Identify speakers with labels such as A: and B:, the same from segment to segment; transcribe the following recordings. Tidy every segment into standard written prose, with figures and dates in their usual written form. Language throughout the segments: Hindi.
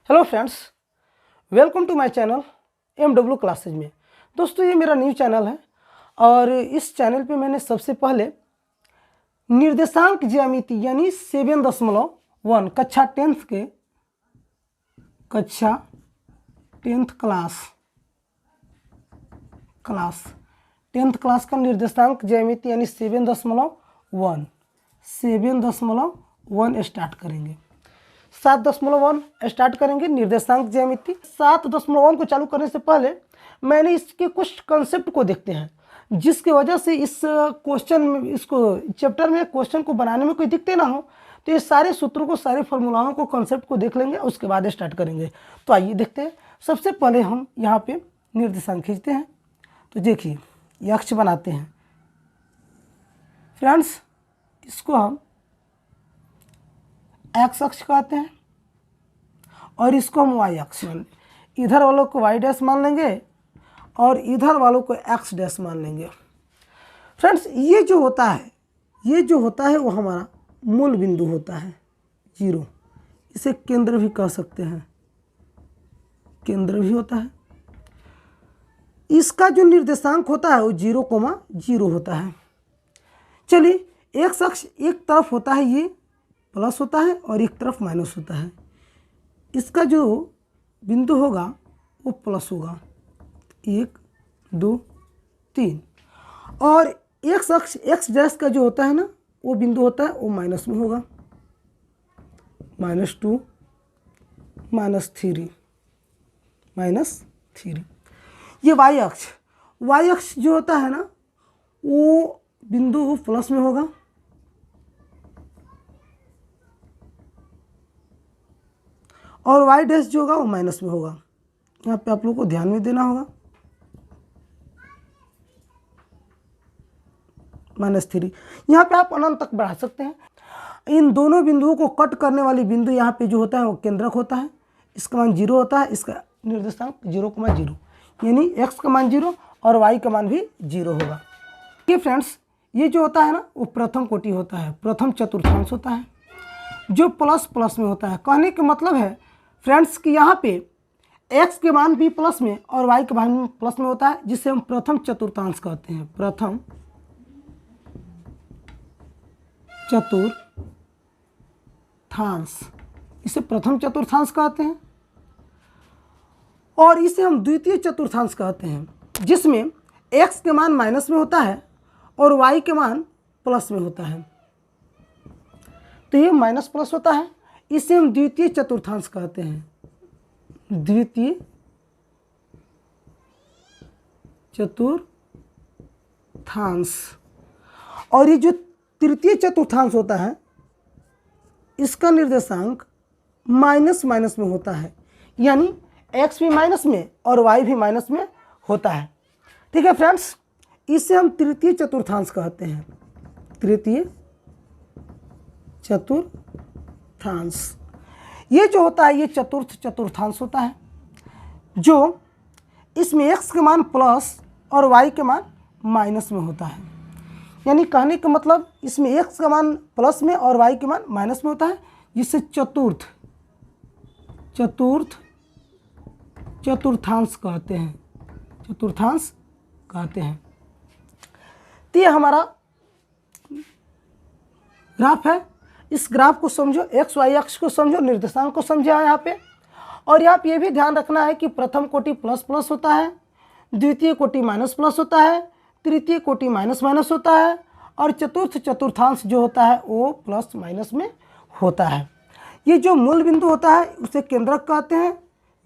A: Hello friends, welcome to my channel MW classes में। दोस्तों, ये मेरा न्यू चैनल है और इस चैनल पे मैंने सबसे पहले निर्देशांक ज्यामिति यानी 7.1 कक्षा 10th क्लास का निर्देशांक ज्यामिति यानी 7.1 स्टार्ट करेंगे। 7.1 स्टार्ट करेंगे निर्देशांक ज्यामिति। 7.1 को चालू करने से पहले मैंने इसके कुछ कंसेप्ट को देखते हैं, जिसकी वजह से इस चैप्टर में क्वेश्चन को बनाने में कोई दिक्कत ना हो। तो ये सारे सूत्रों को, सारे फॉर्मूलाओं को, कंसेप्ट को देख लेंगे, उसके बाद स्टार्ट करेंगे। तो आइए देखते हैं। सबसे पहले हम यहाँ पे निर्देशांक खींचते हैं। तो देखिए, ये अक्ष बनाते हैं फ्रेंड्स, इसको हम एक्स अक्ष कहते हैं और इसको हम वाई अक्ष मान लेंगे। इधर वालों को वाई डैश मान लेंगे और इधर वालों को एक्स डैश मान लेंगे। फ्रेंड्स, ये जो होता है वो हमारा मूल बिंदु होता है, जीरो। इसे केंद्र भी कह सकते हैं, केंद्र भी होता है। इसका जो निर्देशांक होता है वो 0,0 होता है। चलिए, एक्स अक्ष एक तरफ होता है, ये प्लस होता है और एक तरफ माइनस होता है। इसका जो बिंदु होगा वो प्लस होगा, 1 2 3। और एक्स अक्ष एक्स डैश का जो होता है ना, वो बिंदु होता है वो माइनस में होगा, -2 -3। ये वाई अक्ष जो होता है ना, वो बिंदु प्लस में होगा और वाई डैश जो होगा वो माइनस में होगा। यहाँ पे आप लोगों को ध्यान में देना होगा, -3। यहाँ पे आप अनंत तक बढ़ा सकते हैं। इन दोनों बिंदुओं को कट करने वाली बिंदु यहाँ पे जो होता है वो केंद्रक होता है। इसका मान 0 होता है, इसका निर्देशांक 0,0, यानी एक्स का मान 0 और वाई का मान भी 0 होगा। ये फ्रेंड्स, ये जो होता है ना, वो प्रथम कोटि होता है, प्रथम चतुर्थांश होता है, जो प्लस में होता है। कहने का मतलब है फ्रेंड्स कि यहाँ पे x के मान भी प्लस में और y के मान भी प्लस में होता है, जिसे हम प्रथम चतुर्थांश कहते हैं। प्रथम चतुर्थांश, इसे प्रथम चतुर्थांश कहते हैं। और इसे हम द्वितीय चतुर्थांश कहते हैं, जिसमें x के मान माइनस में होता है और y के मान प्लस में होता है। तो ये माइनस प्लस होता है, इसे हम द्वितीय चतुर्थांश कहते हैं, द्वितीय चतुर्थांश। और ये जो तृतीय चतुर्थांश होता है, इसका निर्देशांक माइनस में होता है, यानी x भी माइनस में और y भी माइनस में होता है। ठीक है फ्रेंड्स, इसे हम तृतीय चतुर्थांश कहते हैं, तृतीय चतुर्थांश। ये जो होता है ये चतुर्थ चतुर्थांश होता है, जो इसमें x के मान प्लस और y के मान माइनस में होता है। यानी कहने का मतलब इसमें x का मान प्लस में और y के मान माइनस में होता है, जिसे चतुर्थांश कहते हैं। तो ये हमारा ग्राफ है। इस ग्राफ को समझो, एक्स वाई अक्ष को समझो, निर्देशांक को समझे यहाँ पे। और यहाँ पे ये भी ध्यान रखना है कि प्रथम कोटि प्लस होता है, द्वितीय कोटि माइनस होता है, तृतीय कोटि माइनस होता है और चतुर्थ चतुर्थांश जो होता है वो प्लस माइनस में होता है। ये जो मूल बिंदु होता है उसे केंद्रक कहते हैं,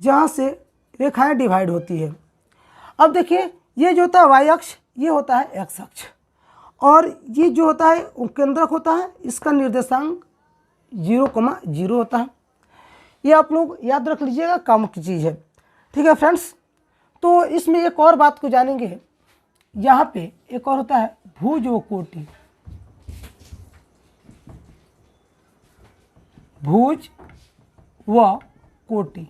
A: जहाँ से रेखाएं डिवाइड होती है। अब देखिए, ये जो होता है वाई अक्ष, ये होता है एक्स अक्ष, और ये जो होता है वो केंद्रक होता है। इसका निर्देशांक 0,0 होता है। ये आप लोग याद रख लीजिएगा, काम की चीज़ है। ठीक है फ्रेंड्स, तो इसमें एक और बात को जानेंगे। यहाँ पे एक और होता है भुज व कोटि। भुज व कोटि,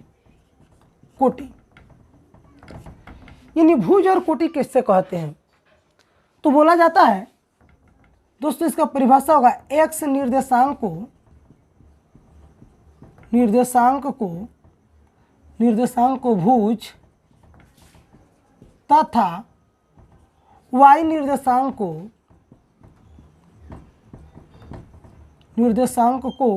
A: यानी भुज और कोटि किससे कहते हैं? तो बोला जाता है दोस्तों, इसका परिभाषा होगा एक्स निर्देशांक को निर्देशांक को भुज तथा y निर्देशांक को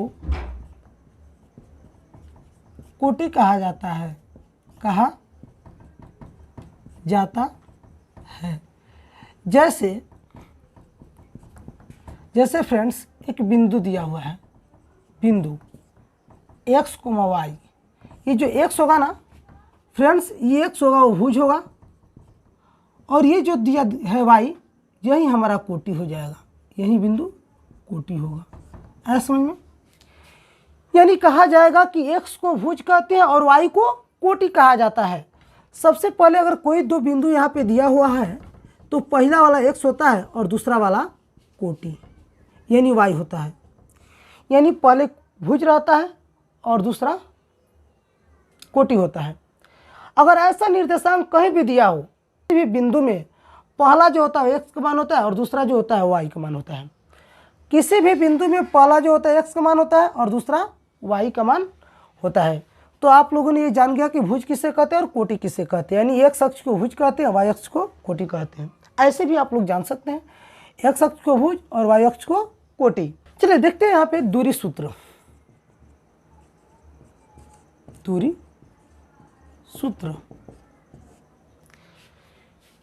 A: कोटि कहा जाता है, कहा जाता है। जैसे फ्रेंड्स एक बिंदु दिया हुआ है, बिंदु x, y। ये जो x होगा ना फ्रेंड्स, ये x होगा, वो भुज होगा, और ये जो दिया है y, यही हमारा कोटि हो जाएगा, यही बिंदु कोटि होगा। ऐसा समझ में? यानी कहा जाएगा कि x को भुज कहते हैं और y को कोटि कहा जाता है। सबसे पहले अगर कोई दो बिंदु यहाँ पे दिया हुआ है तो पहला वाला x होता है और दूसरा वाला कोटि यानी y होता है। यानी पहले भुज रहता है और दूसरा कोटि होता है। अगर ऐसा निर्देशांक कहीं भी दिया हो, किसी भी बिंदु में पहला जो होता है x का मान होता है और दूसरा जो होता है y का मान होता है। किसी भी बिंदु में पहला जो होता है x का मान होता है और दूसरा y का मान होता है। तो आप लोगों ने ये जान गया कि भुज किसे कहते हैं और कोटि किसे कहते हैं। यानी x अक्ष को भुज कहते हैं, y अक्ष को कोटि कहते हैं। ऐसे भी आप लोग जान सकते हैं, x अक्ष को भुज और y अक्ष को कोटि। चलिए देखते हैं यहाँ पे दूरी सूत्र। दूरी सूत्र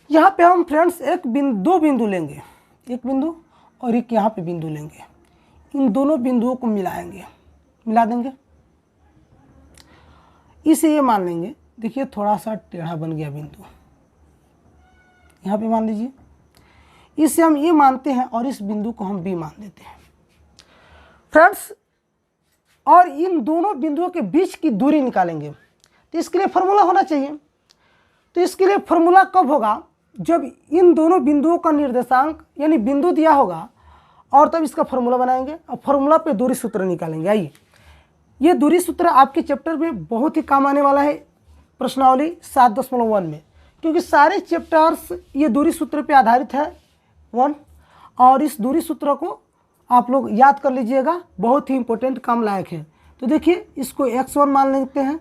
A: यहाँ पे हम फ्रेंड्स दो बिंदु लेंगे, एक बिंदु और एक यहाँ पे बिंदु लेंगे। इन दोनों बिंदुओं को मिलाएंगे, मिला देंगे। इसे ये मान लेंगे, देखिए थोड़ा सा टेढ़ा बन गया बिंदु, यहाँ पे मान लीजिए। इसे हम ये मानते हैं और इस बिंदु को हम बी मान देते हैं फ्रेंड्स। और इन दोनों बिंदुओं के बीच की दूरी निकालेंगे। तो इसके लिए फॉर्मूला होना चाहिए। तो इसके लिए फॉर्मूला कब होगा? जब इन दोनों बिंदुओं का निर्देशांक यानी बिंदु दिया होगा और तब इसका फॉर्मूला बनाएंगे और फॉर्मूला पे दूरी सूत्र निकालेंगे। आइए, ये दूरी सूत्र आपके चैप्टर में बहुत ही काम आने वाला है, प्रश्नावली 7.1 में, क्योंकि सारे चैप्टर्स ये दूरी सूत्र पे आधारित है 1। और इस दूरी सूत्र को आप लोग याद कर लीजिएगा, बहुत ही इंपॉर्टेंट, काम लायक है। तो देखिए, इसको x1 मान लेते हैं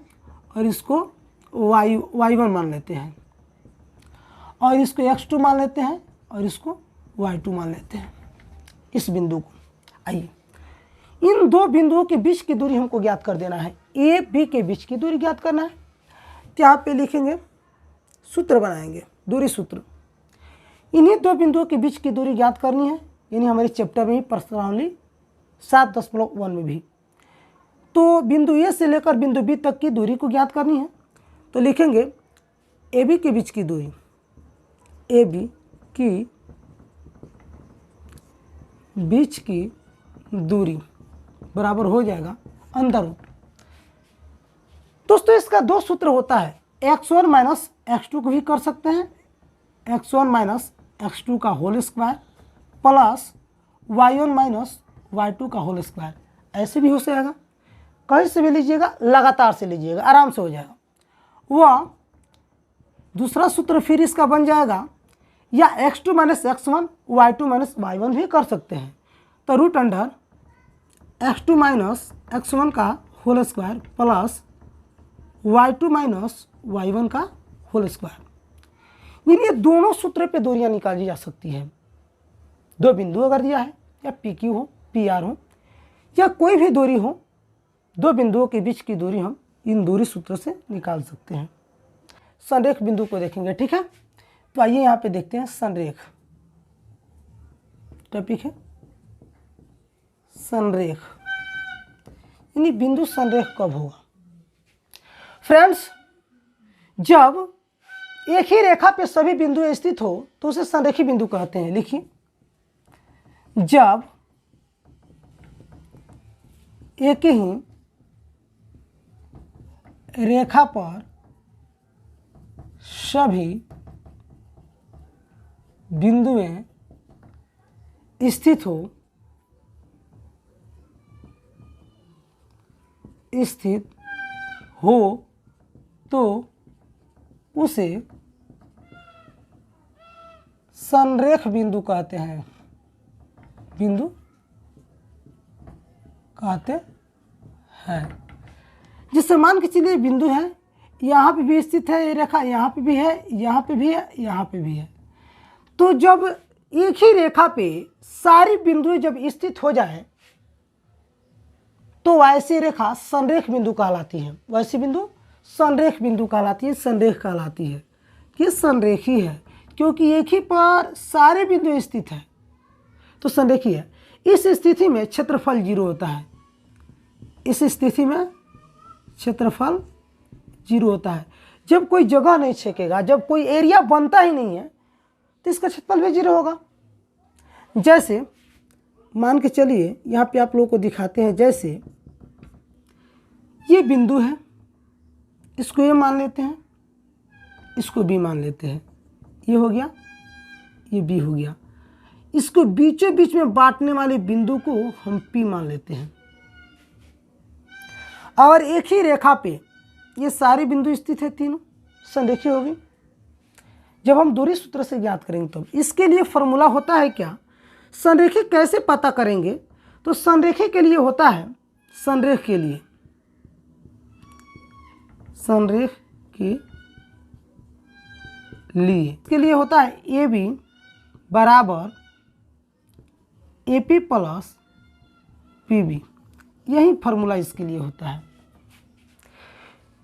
A: और इसको y1 मान लेते हैं, और इसको x2 मान लेते हैं और इसको y2 मान लेते हैं, इस बिंदु को। आइए, इन दो बिंदुओं के बीच की दूरी हमको ज्ञात कर देना है, ए बी के बीच की दूरी ज्ञात करना है। तो यहाँ पे लिखेंगे, सूत्र बनाएंगे, दूरी सूत्र। इन्हीं दो बिंदुओं के बीच की दूरी ज्ञात करनी है, यानी हमारे चैप्टर में प्रश्नावली 7.1 में भी। तो बिंदु ए से लेकर बिंदु बी तक की दूरी को ज्ञात करनी है। तो लिखेंगे ए बी के बीच की दूरी, ए बी की बीच की दूरी बराबर हो जाएगा अंडर रूट। दोस्तों, इसका दो सूत्र होता है, x1 माइनस x2 को भी कर सकते हैं, x1 माइनस x2 का whole square plus y1 minus y2 का होल स्क्वायर। ऐसे भी हो जाएगा, कहीं से भी लीजिएगा, लगातार से लीजिएगा, आराम से हो जाएगा। वह दूसरा सूत्र फिर इसका बन जाएगा, या x2 minus x1 y2 minus y1 भी कर सकते हैं। तो root under x2 minus x1 का whole square plus y2 minus y1 का होल स्क्वायर। ये दोनों सूत्र पे दूरियां निकाली जा सकती है। दो बिंदु अगर दिया है, या PQ हो, PR हो, या कोई भी दूरी हो, दो बिंदुओं के बीच की दूरी हम इन दूरी सूत्र से निकाल सकते हैं। संरेख बिंदु को देखेंगे, ठीक है। तो आइए यहाँ पे देखते हैं संरेख, टॉपिक है संरेख, यानी बिंदु संरेख कब होगा फ्रेंड्स? जब एक ही रेखा पे सभी बिंदु स्थित हो तो उसे संरेखी बिंदु कहते हैं। लिखिए, जब एक ही रेखा पर सभी बिंदुएं स्थित हो तो उसे संरेख बिंदु कहते हैं, बिंदु कहते हैं। जिससे मान के चलिए बिंदु है यहाँ पे भी स्थित है ये रेखा, यहाँ पे भी है, यहाँ पे भी है, यहाँ पे भी है। तो जब एक ही रेखा पे सारी बिंदुएं जब स्थित हो जाए तो वैसी रेखा संरेख बिंदु कहलाती है। वैसी बिंदु संरेख बिंदु कहलाती है, संरेख कहलाती है कि संरेखी है, क्योंकि एक ही पर सारे बिंदु स्थित है तो संरेखी है। इस स्थिति में क्षेत्रफल 0 होता है। इस स्थिति में क्षेत्रफल 0 होता है। जब कोई जगह नहीं छेकेगा, जब कोई एरिया बनता ही नहीं है तो इसका क्षेत्रफल भी 0 होगा। जैसे मान के चलिए यहाँ पे आप लोगों को दिखाते हैं, जैसे ये बिंदु है, इसको ये मान लेते हैं, इसको बी मान लेते हैं, ये हो गया, ये बी हो गया। इसको बीचों बीच में बांटने वाले बिंदु को हम पी मान लेते हैं। और एक ही रेखा पे ये सारे बिंदु स्थित है, तीनों संरेखी होगी। जब हम दूरी सूत्र से ज्ञात करेंगे तो इसके लिए फॉर्मूला होता है क्या, संरेखी कैसे पता करेंगे, तो संरेखी के लिए होता है, संरेख के लिए, संरेख के लिए इसके लिए होता है ए बी बराबर A P plus P B. यही फार्मूला इसके लिए होता है।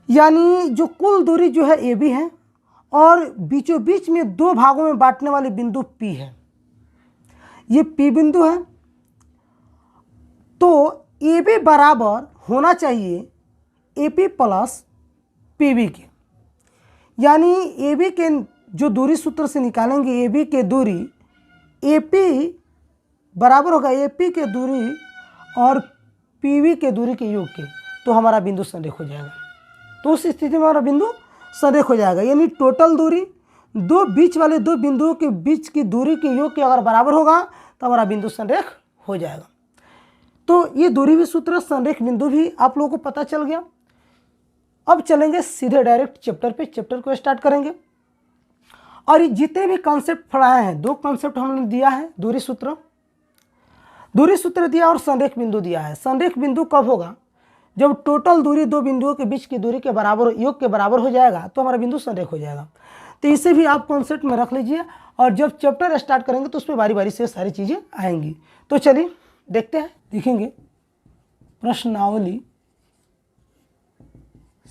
A: यानी जो कुल दूरी जो है ए बी है और बीचों बीच में 2 भागों में बांटने वाले बिंदु पी है, ये पी बिंदु है। तो ए बी बराबर होना चाहिए A P plus P B के। यानी ए बी के जो दूरी सूत्र से निकालेंगे, ए बी के दूरी ए पी बराबर होगा ए पी के दूरी और पी बी के दूरी के योग के, तो हमारा बिंदु संरेख हो जाएगा। तो उस स्थिति में हमारा बिंदु संरेख हो जाएगा। यानी टोटल दूरी दो बीच वाले 2 बिंदुओं के बीच की दूरी के योग के अगर बराबर होगा तो हमारा बिंदु संरेख हो जाएगा। तो ये दूरी भी सूत्र, संरेख बिंदु भी आप लोगों को पता चल गया। अब चलेंगे सीधे डायरेक्ट चैप्टर पे, चैप्टर को स्टार्ट करेंगे। और ये जितने भी कॉन्सेप्ट पढ़ाए हैं, 2 कॉन्सेप्ट हमने दिया है, दूरी सूत्र दिया और संरेख बिंदु दिया है। संरेख बिंदु कब होगा, जब टोटल दूरी 2 बिंदुओं के बीच की दूरी के बराबर, योग के बराबर हो जाएगा तो हमारा बिंदु संरेख हो जाएगा। तो इसे भी आप कॉन्सेप्ट में रख लीजिए और जब चैप्टर स्टार्ट करेंगे तो उसमें बारी बारी से सारी चीज़ें आएंगी। तो चलिए देखते हैं, देखेंगे प्रश्नावली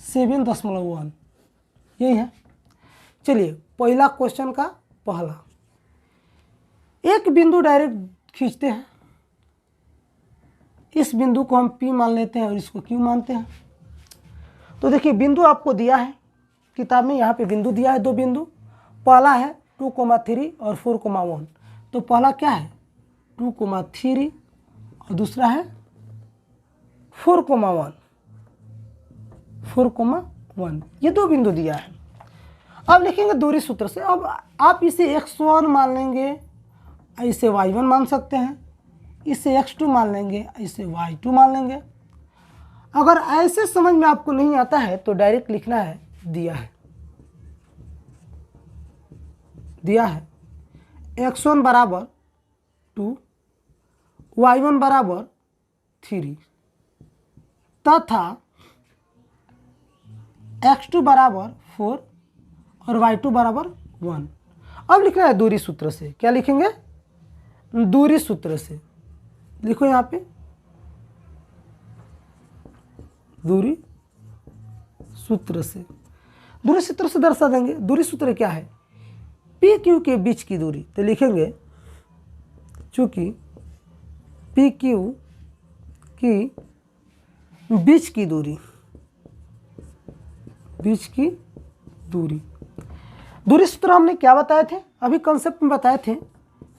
A: 7.1 यही है। चलिए पहला क्वेश्चन का पहला, एक बिंदु डायरेक्ट खींचते हैं, इस बिंदु को हम P मान लेते हैं और इसको Q मानते हैं। तो देखिए बिंदु आपको दिया है किताब में, यहाँ पे बिंदु दिया है 2 बिंदु, पहला है 2,3 और 4,1। तो पहला क्या है 2,3 और दूसरा है 4,1, ये 2 बिंदु दिया है। अब लिखेंगे दूरी सूत्र से। अब आप इसे x1 मान लेंगे, इसे y1 मान सकते हैं, इसे x2 मान लेंगे, इसे y2 मान लेंगे। अगर ऐसे समझ में आपको नहीं आता है तो डायरेक्ट लिखना है दिया है x1 बराबर 2, y1 बराबर 3 तथा x2 बराबर 4 और y2 बराबर 1। अब लिखना है दूरी सूत्र से। क्या लिखेंगे, दूरी सूत्र से। लिखो यहाँ पे दूरी सूत्र से, दूरी सूत्र से दर्शा देंगे। दूरी सूत्र क्या है, पी क्यू के बीच की दूरी। तो लिखेंगे चूंकि पी क्यू की बीच की दूरी, दूरी सूत्र हमने क्या बताए थे, अभी कॉन्सेप्ट में बताए थे।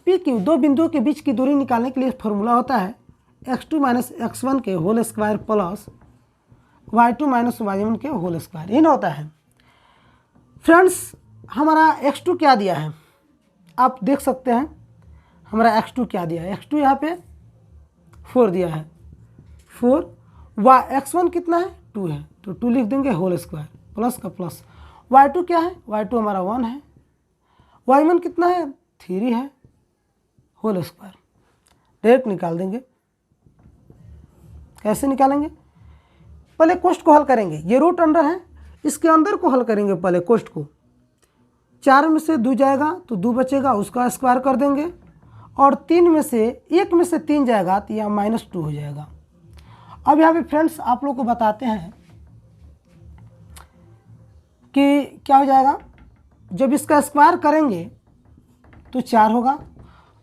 A: पी क्यू 2 बिंदुओं के बीच की दूरी निकालने के लिए फॉर्मूला होता है x2 माइनस x1 के whole square plus y2 minus y1 के होल स्क्वायर, यही ना होता है। फ्रेंड्स हमारा x2 क्या दिया है, आप देख सकते हैं हमारा x2 क्या दिया है। x2 यहाँ पे 4 दिया है, 4, x1 कितना है 2 है, तो 2 लिख देंगे होल स्क्वायर, प्लस का प्लस। y2 क्या है, y2 हमारा 1 है, y1 कितना है 3 है, होल स्क्वायर। डायरेक्ट निकाल देंगे। कैसे निकालेंगे, पहले क्वेश्चन को हल करेंगे। ये रूट अंडर है, इसके अंदर को हल करेंगे पहले कोष्ठ को। 4 में से 2 जाएगा तो 2 बचेगा, उसका स्क्वायर कर देंगे। और 1 में से 3 जाएगा तो यह -2 हो जाएगा। अब यहाँ पे फ्रेंड्स आप लोग को बताते हैं कि क्या हो जाएगा। जब इसका स्क्वायर करेंगे तो 4 होगा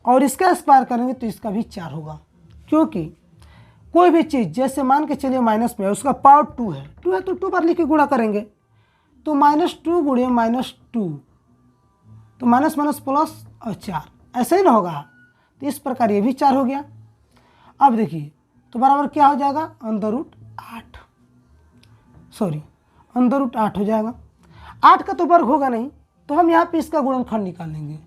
A: और इसका स्क्वायर करेंगे तो इसका भी 4 होगा, क्योंकि कोई भी चीज़ जैसे मान के चलिए माइनस में है, उसका पावर 2 है, 2 है तो 2 बार लिख के गुणा करेंगे तो -2 गुणे -2 तो माइनस माइनस प्लस और 4 ऐसे ही ना होगा। तो इस प्रकार ये भी 4 हो गया। अब देखिए तो बराबर क्या हो जाएगा, √8, सॉरी √8 हो जाएगा। 8 का तो वर्ग होगा नहीं, तो हम यहाँ पे इसका गुणनखंड निकालेंगे।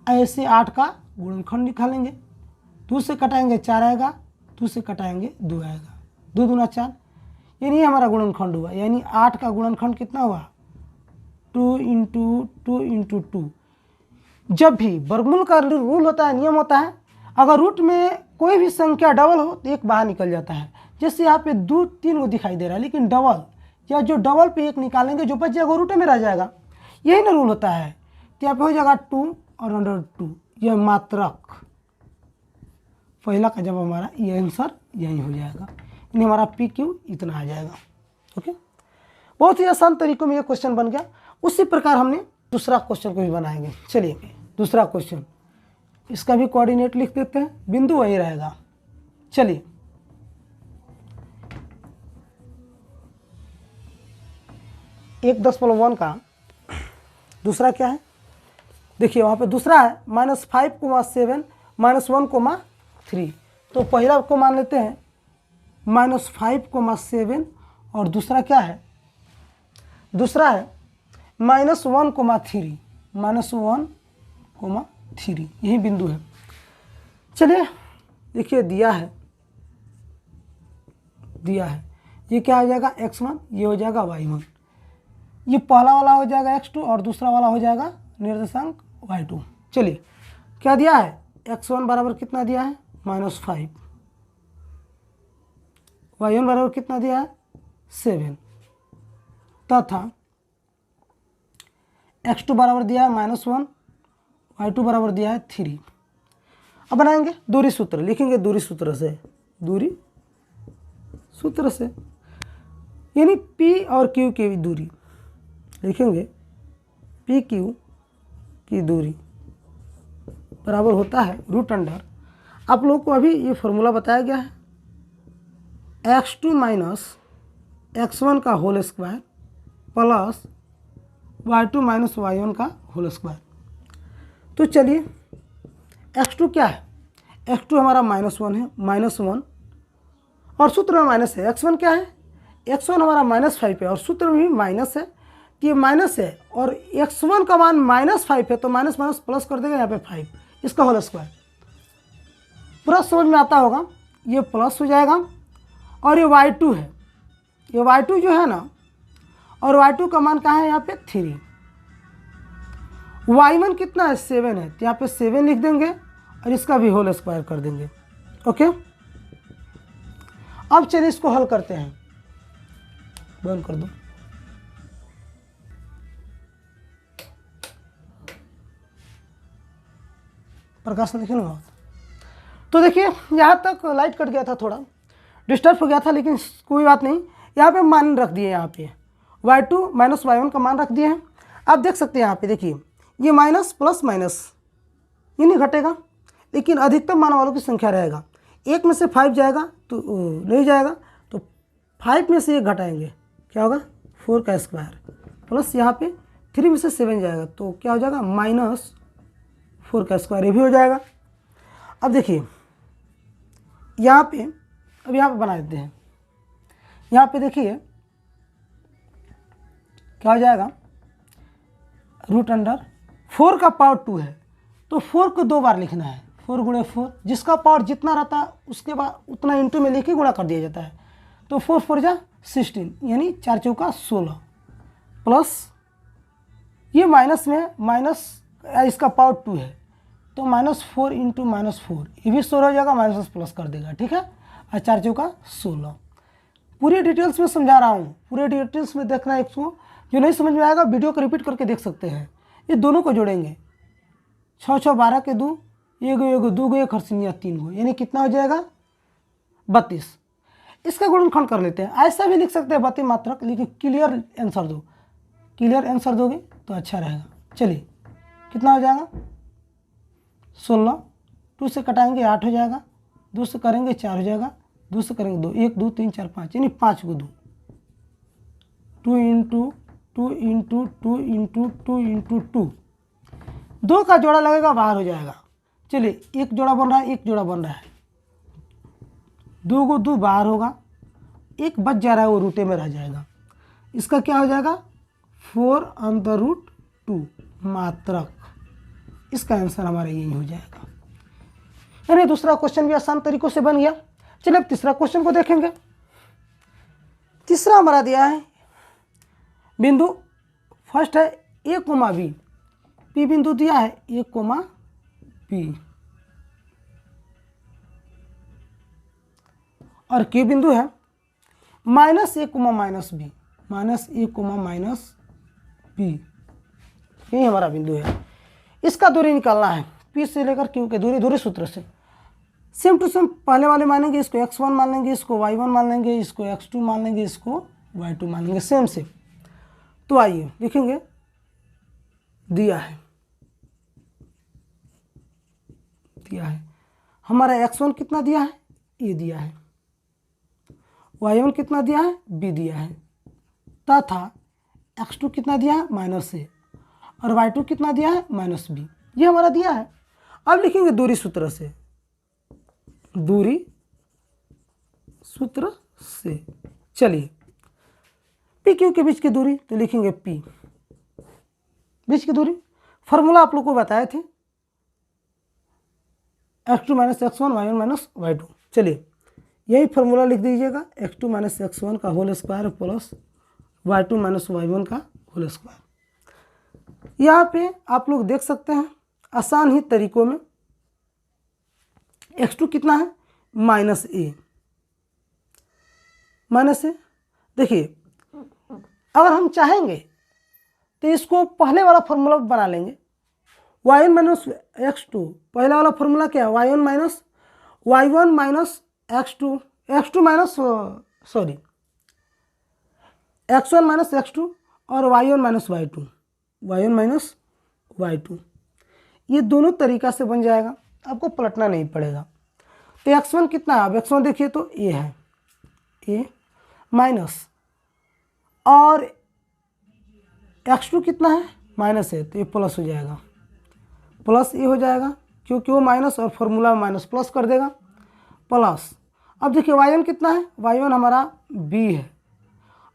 A: ऐसे 8 का गुणनखंड निकालेंगे, 2 से कटाएंगे 4 आएगा, 2 से कटाएंगे 2 आएगा, 2 दूना 4, यानी हमारा गुणनखंड हुआ। यानी 8 का गुणनखंड कितना हुआ, 2 × 2 × 2। जब भी वर्गमूल का रूल होता है, नियम होता है, अगर रूट में कोई भी संख्या डबल हो तो एक बाहर निकल जाता है। जैसे यहाँ पे 2 3 को दिखाई दे रहा है, लेकिन डबल या जो डबल पे एक निकालेंगे जो बच जाएगा रूट में रह जाएगा। यही ना रूल होता है। तो यहाँ पे हो जाएगा 2 और √2, यह मात्रक पहला का जब हमारा ये आंसर यही हो जाएगा। यानी हमारा PQ इतना आ जाएगा। ओके, बहुत ही आसान तरीकों में ये क्वेश्चन बन गया। उसी प्रकार हमने दूसरा क्वेश्चन को भी बनाएंगे। चलिए दूसरा क्वेश्चन, इसका भी कोऑर्डिनेट लिख देते हैं, बिंदु वही रहेगा। चलिए एक 10.1 का दूसरा क्या है, देखिए वहाँ पे दूसरा है -5,7 -1,3। तो पहला को मान लेते हैं -5,7 और दूसरा क्या है, दूसरा है -1,3, -1,3, यही बिंदु है। चलिए देखिए दिया है ये क्या हो जाएगा x1, ये हो जाएगा y1, ये पहला वाला हो जाएगा x2 और दूसरा वाला हो जाएगा निर्देशांक y2। चलिए क्या दिया है, x1 बराबर कितना दिया है -5, y1 बराबर कितना दिया है 7, तथा x2 बराबर दिया है -1, y2 बराबर दिया है 3। अब बनाएंगे दूरी सूत्र, लिखेंगे दूरी सूत्र से, यानी P और Q की दूरी लिखेंगे, PQ की दूरी बराबर होता है √, आप लोगों को अभी ये फॉर्मूला बताया गया है, x2 - x1 का whole square plus y2 - y1 का होल स्क्वायर। तो चलिए x2 क्या है, x2 हमारा -1 है, -1 और सूत्र में माइनस है। x1 क्या है, x1 हमारा -5 है और सूत्र में भी माइनस है, तो ये माइनस है और x1 का मान -5 है, तो माइनस माइनस प्लस कर देगा यहाँ पे 5, इसका होल स्क्वायर। पूरा समझ में आता होगा, ये प्लस हो जाएगा और ये y2 है, ये y2 जो है ना, और y2 का मान कहाँ है यहाँ पे 3, y1 कितना है 7 है, तो यहाँ पे 7 लिख देंगे और इसका भी होल स्क्वायर कर देंगे। ओके, अब चलिए इसको हल करते हैं, बंद कर दो। प्रकाश देखे ना, तो देखिए यहाँ तक लाइट कट गया था, थोड़ा डिस्टर्ब हो गया था, लेकिन कोई बात नहीं। यहाँ पे मान रख दिए, यहाँ पे y2 - y1 का मान रख दिए हैं। आप देख सकते हैं यहाँ पे देखिए, ये माइनस प्लस माइनस ये नहीं घटेगा, लेकिन अधिकतम मान वालों की संख्या रहेगा। 1 में से 5 जाएगा तो नहीं जाएगा, तो 5 में से 1 घटाएंगे, क्या होगा 4 का स्क्वायर, प्लस यहाँ पे 3 में से 7 जाएगा तो क्या हो जाएगा -4 का स्क्वायर, ये भी हो जाएगा। अब देखिए यहाँ पे, अब यहाँ पे बना देते हैं, यहाँ पे देखिए क्या हो जाएगा, √4 का पावर 2 है, तो 4 को 2 बार लिखना है, 4 × 4, जिसका पावर जितना रहता है उसके बाद उतना इंटू में लिख के गुणा कर दिया जाता है। तो 4 4 जा 16, यानी 4 चौका 16, प्लस ये माइनस में माइनस इसका पावर 2 है, तो -4 × -4, ये भी 16 हो जाएगा, माइनस प्लस कर देगा, ठीक है, और 4 चौका 16, पूरी डिटेल्स में समझा रहा हूँ, पूरे डिटेल्स में देखना है। इसको जो नहीं समझ में आएगा वीडियो को रिपीट करके देख सकते हैं। ये दोनों को जोड़ेंगे, 6 6 12 के 2, एगो 2 गो 1 हर्षिनिया 3 गो, यानी कितना हो जाएगा 32। इसका गुणनखंड कर लेते हैं। ऐसा भी लिख सकते हैं 32 मात्रक, लेकिन क्लियर आंसर दो, क्लियर आंसर दोगे तो अच्छा रहेगा। चलिए कितना हो जाएगा 16, 2 से कटाएंगे 8 हो जाएगा, 2 से करेंगे 4 हो जाएगा, 2 से करेंगे 2, 1 2 3 4 5, यानी 5 को 2, 2 इंटू 2 इंटू 2 इंटू 2 इंटू 2, 2 का जोड़ा लगेगा बाहर हो जाएगा। चलिए एक जोड़ा बन रहा है, एक जोड़ा बन रहा है, 2 को 2 बाहर होगा, एक बच जा रहा है वो रूटे में रह जाएगा। इसका क्या हो जाएगा 4√2 मात्रक। इसका आंसर हमारा यही हो जाएगा। यानी दूसरा क्वेश्चन भी आसान तरीकों से बन गया। चलिए अब तीसरा क्वेश्चन को देखेंगे। तीसरा हमारा दिया है बिंदु, फर्स्ट है ए कोमा बी, पी बिंदु दिया है ए कोमा बी, और क्यू बिंदु है -a comma -b, -a comma -b, यही हमारा बिंदु है। इसका दूरी निकालना है, पी से लेकर क्यू के दूरी सूत्र से। सेम टू सेम पहले वाले मानेंगे, इसको x1 मान लेंगे, इसको y1 मान लेंगे, इसको x2 मान लेंगे, इसको y2 मान लेंगे, सेम से। तो आइए लिखेंगे, दिया है हमारा x1 कितना दिया है, ये दिया है, y1 कितना दिया है, b दिया है, तथा x2 कितना दिया है -a, और y2 कितना दिया है -b, ये हमारा दिया है। अब लिखेंगे दूरी सूत्र से, दूरी सूत्र से। चलिए पी क्यू के बीच की दूरी, तो लिखेंगे पी, बीच की दूरी, फार्मूला आप लोग को बताए थे, x2 - x1 y1 - y2। चलिए यही फार्मूला लिख दीजिएगा, x2 - x1 का whole square plus y2 - y1 का होल स्क्वायर। यहाँ पे आप लोग देख सकते हैं आसान ही तरीकों में, x2 कितना है -a, देखिए अगर हम चाहेंगे तो इसको पहले वाला फॉर्मूला बना लेंगे, y1 - x2, पहला वाला फॉर्मूला क्या है y1 - x2, x1 - x2 और y1 - y2, ये दोनों तरीका से बन जाएगा, आपको पलटना नहीं पड़ेगा। तो x1 कितना है, अब x1 देखिए तो a है, a माइनस, और x2 कितना है -a, तो ये प्लस हो जाएगा, प्लस ये हो जाएगा क्योंकि वो माइनस और फॉर्मूला में माइनस प्लस कर देगा, प्लस। अब देखिए y1 कितना है, y1 हमारा b है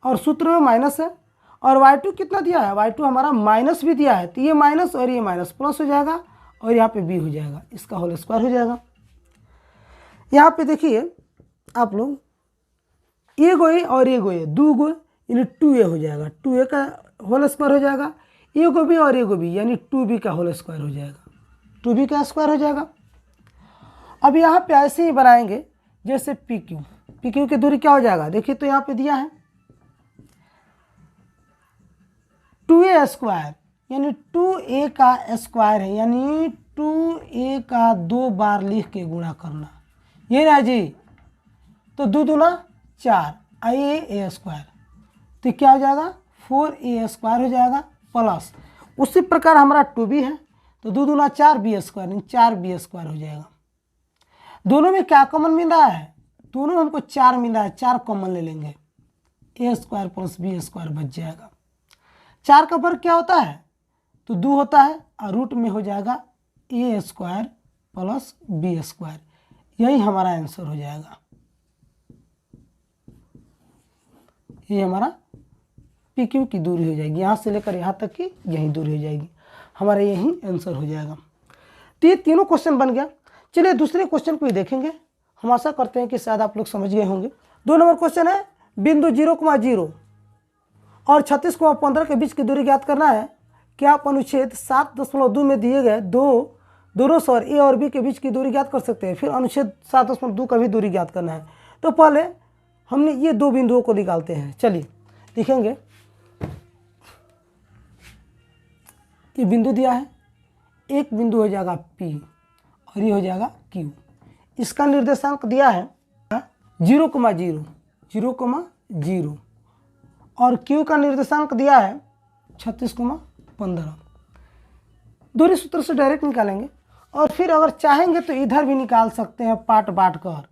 A: और सूत्र में माइनस है, और y2 कितना दिया है, y2 हमारा माइनस भी दिया है, तो ये माइनस और ये माइनस प्लस हो जाएगा, और यहाँ पे b हो जाएगा, इसका होल स्क्वायर हो जाएगा। यहाँ पे देखिए आप लोग, ए गो ए और ए गो ए, 2 गो यानी 2a हो जाएगा, 2a का होल स्क्वायर हो जाएगा, ए गो बी और ए गो बी यानी 2b का होल स्क्वायर हो जाएगा, 2b का स्क्वायर हो जाएगा। अब यहाँ पे ऐसे ही बनाएंगे जैसे पी क्यू की दूरी क्या हो जाएगा, देखिए तो यहाँ पे दिया है 2a स्क्वायर, यानी 2a का स्क्वायर है, यानी 2a का 2 बार लिख के गुणा करना, ये ना जी, तो 2 दूना 4 a स्क्वायर, तो क्या हो जाएगा 4a स्क्वायर हो जाएगा, प्लस उसी प्रकार हमारा 2b है, तो 2 दूना 4b स्क्वायर, यानी 4b स्क्वायर हो जाएगा। दोनों में क्या कॉमन मिल रहा है, दोनों में हमको 4 मिल रहा है, 4 कॉमन ले लेंगे, a square plus b square बच जाएगा। 4 का वर्ग क्या होता है, तो 2 होता है, और रूट में हो जाएगा a square plus b square, यही हमारा आंसर हो जाएगा। ये हमारा पी क्यू की दूरी हो जाएगी, यहाँ से लेकर यहाँ तक की यही दूरी हो जाएगी, हमारा यही आंसर हो जाएगा। तो ये तीनों क्वेश्चन बन गया। चलिए दूसरे क्वेश्चन को भी देखेंगे, हम आशा करते हैं कि शायद आप लोग समझ गए होंगे। 2 नंबर क्वेश्चन है, बिंदु 0,0 और 36,15 के बीच की दूरी ज्ञात करना है। क्या आप अनुच्छेद 7.2 में दिए गए दोनों स्वर ए और बी के बीच की दूरी ज्ञात कर सकते हैं। फिर अनुच्छेद 7.2 का भी दूरी ज्ञात करना है। तो पहले हमने ये दो बिंदुओं को निकालते हैं। चलिए लिखेंगे, ये बिंदु दिया है, एक बिंदु हो जाएगा P और ये हो जाएगा Q। इसका निर्देशांक दिया है 0,0, 0,0 और Q का निर्देशांक दिया है 36,15। दूरी सूत्र से डायरेक्ट निकालेंगे और फिर अगर चाहेंगे तो इधर भी निकाल सकते हैं पार्ट बांट कर।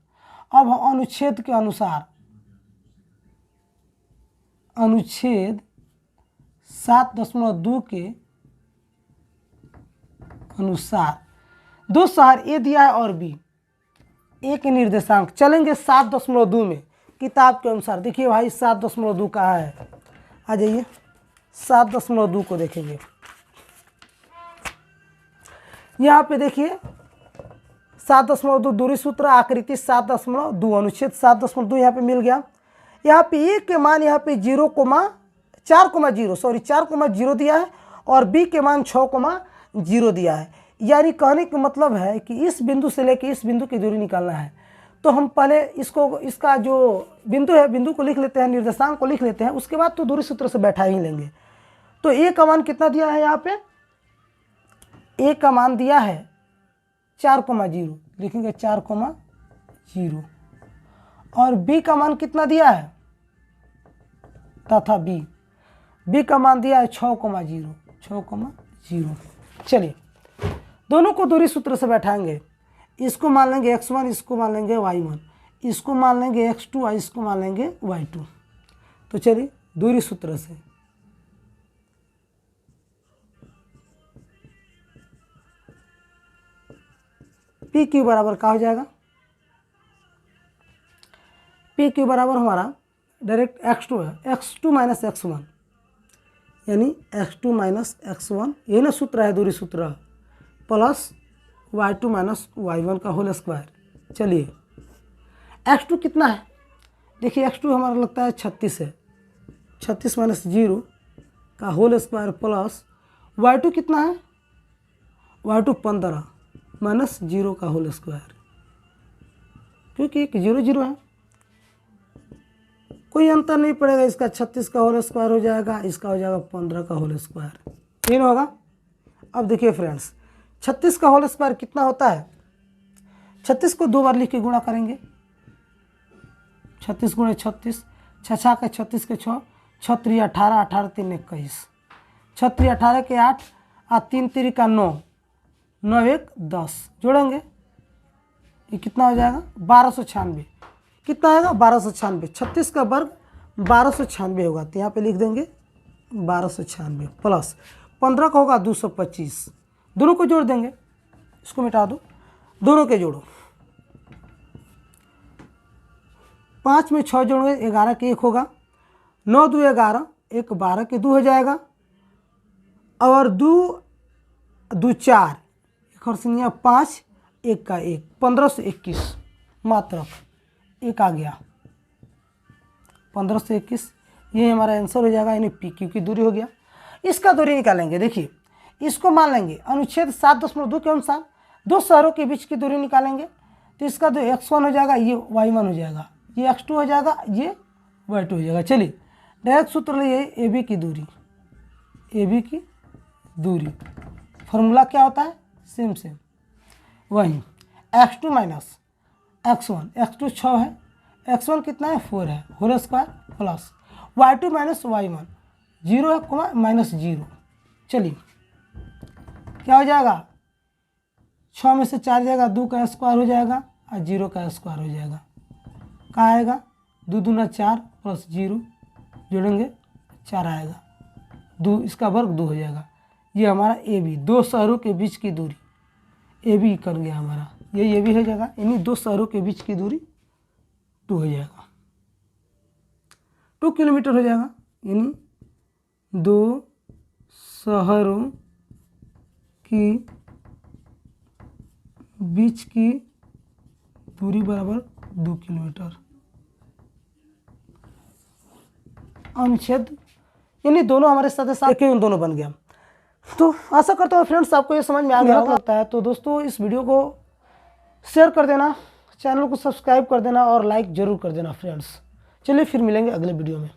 A: अब अनुच्छेद के अनुसार, अनुच्छेद 7.2 के अनुसार दो शहर ए दिया है और बी, ए के निर्देशांक चलेंगे 7.2 में किताब के अनुसार। देखिए भाई 7.2 कहाँ है, आ जाइए 7.2 को देखेंगे। यहाँ पे देखिए 7.2 दूरी सूत्र, आकृति 7.2, अनुच्छेद 7.2 यहाँ पे मिल गया। यहाँ पे ए के मान यहाँ पे 4,0 दिया है और बी के मान 6,0 दिया है। यानी कहने का मतलब है कि इस बिंदु से लेकर इस बिंदु की दूरी निकालना है। तो हम पहले इसका जो बिंदु है, बिंदु को लिख लेते हैं, निर्देशांक को लिख लेते हैं, उसके बाद तो दूरी सूत्र से बैठा ही लेंगे। तो ए का मान कितना दिया है, यहाँ पे ए का मान दिया है 4,0, लिखेंगे 4,0 और बी का मान कितना दिया है, तथा बी का मान दिया है 6,0। चलिए दोनों को दूरी सूत्र से बैठाएंगे। इसको मान लेंगे x1, इसको मान लेंगे y1, इसको मान लेंगे x2 और इसको मान लेंगे y2। तो चलिए दूरी सूत्र से पी क्यू बराबर क्या हो जाएगा, पी क्यू बराबर हमारा डायरेक्ट x2 है, x2 माइनस x1 यानी x2 माइनस x1, यही ना सूत्र है दूरी सूत्र, प्लस y2 माइनस y1 का होल स्क्वायर। चलिए x2 कितना है, देखिए x2 हमारा लगता है 36 है, 36 माइनस 0 का होल स्क्वायर प्लस y2 कितना है, y2 15 माइनस 0 का होल स्क्वायर, क्योंकि एक 0 है, कोई अंतर नहीं पड़ेगा। इसका 36 का होल स्क्वायर हो जाएगा, इसका हो जाएगा 15 का होल स्क्वायर, तीन होगा। अब देखिए फ्रेंड्स 36 का होल स्क्वायर कितना होता है, 36 को 2 बार लिख के गुणा करेंगे, 36 गुणे 36, 6 के 36 के 6, 6 3 18, 18 3 21, 6 3 18 के 8 और 3 3 का 9, 9 1 10, जोड़ेंगे ये कितना हो जाएगा 1296। कितना आएगा 1296, 36 का वर्ग 1296 होगा, तो यहाँ पे लिख देंगे 1296 प्लस 15 का होगा 225, दोनों को जोड़ देंगे, इसको मिटा दो, दोनों के जोड़ो, 5 में 6 जोड़ोगे 11 के 1 होगा, 9 2 11, 1 12 के 2 हो जाएगा, और 2 2 4, एक और संख्या 5, 1 का 1, 1521 मात्रक 1 आ गया, 1521, ये हमारा आंसर हो जाएगा, यानी पी क्यू की दूरी हो गया। इसका दूरी निकालेंगे, देखिए इसको मान लेंगे अनुच्छेद 7.2 के अनुसार दो शहरों के बीच की दूरी निकालेंगे। तो इसका जो x1 हो जाएगा, ये y1 हो जाएगा, ये x2 हो जाएगा, ये y2 हो जाएगा। चलिए डायरेक्ट सूत्र लिए ए बी की दूरी, ए बी की दूरी फॉर्मूला क्या होता है, सेम वही x2 माइनस x1, x2 6 है, x1 कितना है 4 है, whole square plus y2 minus y1 0 है कोमा माइनस 0। चलिए क्या हो जाएगा, 6 में से 4 जाएगा, 2 का स्क्वायर हो जाएगा और 0 का स्क्वायर हो जाएगा, क्या आएगा 2 दूना 4 प्लस 0, जोड़ेंगे 4 आएगा, 2 इसका वर्ग 2 हो जाएगा। ये हमारा ए बी, दो शहरों के बीच की दूरी ए बी कर गया हमारा, ये भी हो जाएगा, यानी दो शहरों के बीच की दूरी 2 हो जाएगा, 2 किलोमीटर हो जाएगा, यानी दो शहरों की बीच की दूरी बराबर 2 किलोमीटर। अनुच्छेद यानी दोनों हमारे साथ साथ उन दोनों बन गया। तो आशा करता हूँ फ्रेंड्स आपको ये समझ में आ गया होता है। तो दोस्तों इस वीडियो को शेयर कर देना, चैनल को सब्सक्राइब कर देना और लाइक ज़रूर कर देना फ्रेंड्स। चलिए फिर मिलेंगे अगले वीडियो में।